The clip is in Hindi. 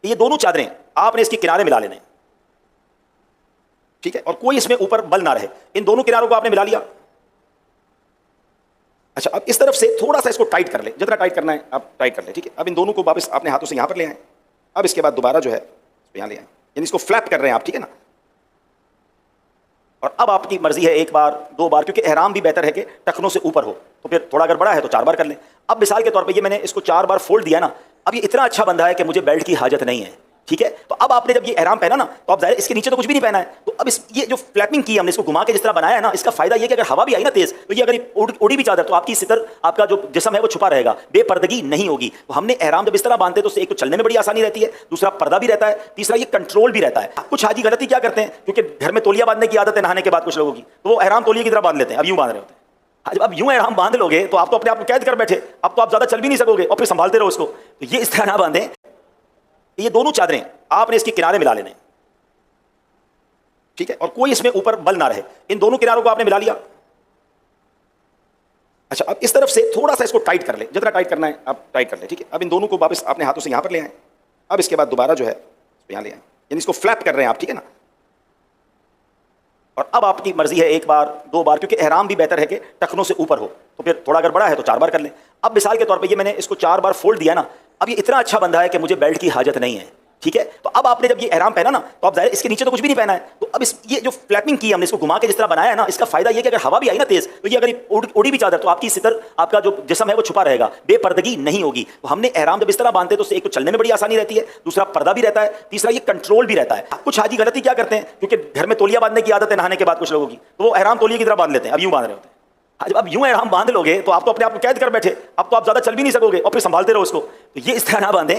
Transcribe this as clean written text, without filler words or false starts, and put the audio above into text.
ये दोनों चादरें आपने इसके किनारे मिला लेने, ठीक है, और कोई इसमें ऊपर बल ना रहे। इन दोनों किनारों को आपने मिला लिया। अच्छा, अब इस तरफ से थोड़ा सा इसको टाइट कर ले, जितना टाइट करना है आप टाइट कर ले, ठीक है। अब इन दोनों को वापस अपने हाथों से यहां पर ले आए। अब इसके बाद दोबारा जो है यहां ले आए, यानी इसको फ्लैप कर रहे हैं आप, ठीक है ना। और अब आपकी मर्जी है, एक बार दो बार, क्योंकि एहराम भी बेहतर है कि टखनों से ऊपर हो, तो फिर थोड़ा अगर बड़ा है तो 4 बार कर लें। अब मिसाल के तौर पे ये मैंने इसको 4 बार फोल्ड दिया ना, अब ये इतना अच्छा बंधा है कि मुझे बेल्ट की हाजत नहीं है, ठीक है। तो अब आपने जब ये एहराम पहना ना, तो अब जाहिर इसके नीचे तो कुछ भी नहीं पहना है, तो अब ये जो फ्लैपिंग की हमने, इसको घुमा के जिस तरह बनाया है ना, इसका फायदा ये कि अगर हवा भी आई ना तेज, तो ये अगर उड़ी भी चादर, तो आपकी सितर, आपका जो जिस्म है वो छुपा रहेगा, बेपर्दगी नहीं होगी। तो हमने एहराम जब इस तरह बांधते तो एक तो चलने में बड़ी आसानी रहती है, दूसरा पर्दा भी रहता है, तीसरा ये कंट्रोल भी रहता है। कुछ हाजी गलती क्या करते हैं, क्योंकि घर में तौलिया बांधने की आदत है नहाने के बाद कुछ लोगों की, तो वो एहराम तौलिया की तरह बांध लेते हैं, अब यूं बांध रहे होते हैं। जब अब यूं एहराम बांध लोगे तो आप तो अपने आप को कैद कर बैठे, अब तो आप ज्यादा चल भी नहीं सकोगे और फिर संभालते रहो उसको। तो ये इस तरह ना बांधें। ये दोनों चादरें आपने इसके किनारे मिला लेने, ठीक है, और कोई इसमें ऊपर बल ना रहे। इन दोनों किनारों को आपने मिला लिया। अच्छा, अब इस तरफ से थोड़ा सा इसको टाइट कर ले, जितना टाइट करना है आप टाइट कर ले, ठीक है। अब इन दोनों को वापस अपने हाथों से यहां पर ले आए। अब इसके बाद दोबारा जो है यहां ले आए, यानी इसको फ्लैप कर रहे हैं आप, ठीक है ना। और अब आपकी मर्जी है, एक बार दो बार, क्योंकि एहराम भी बेहतर है कि टखनों से ऊपर हो, तो फिर थोड़ा अगर बड़ा है तो 4 बार कर लें। अब मिसाल के तौर पे ये मैंने इसको 4 बार फोल्ड दिया ना, अब ये इतना अच्छा बंधा है कि मुझे बेल्ट की हाजत नहीं है, ठीक है। तो अब आपने जब ये एहराम पहना ना, तो अब जाहिर इसके नीचे तो कुछ भी नहीं पहना है, तो अब ये जो फ्लैपिंग की हमने, इसको घुमा के जिस तरह बनाया है ना, इसका फायदा ये कि अगर हवा भी आई ना तेज, तो ये अगर उड़ी भी चादर, तो आपकी सितर, आपका जो जिस्म है वो छुपा रहेगा, बेपर्दगी नहीं होगी। तो हमने एहराम जब इस तरह बांधते तो एक तो चलने में बड़ी आसानी रहती है, दूसरा पर्दा भी रहता है, तीसरा ये कंट्रोल भी रहता है। कुछ हाजी गलती क्या करते हैं, क्योंकि घर में तौलिया बांधने की आदत है नहाने के बाद कुछ लोगों की, तो वो एहराम तौलिया की तरह बांध लेते हैं, अब यूं बांध रहे होते हैं। जब अब यूं एहराम बांध लोगे तो आप तो अपने आप को कैद कर बैठे, अब तो आप ज्यादा चल भी नहीं सकोगे और फिर संभालते रहो उसको। तो ये इस तरह ना बांधें।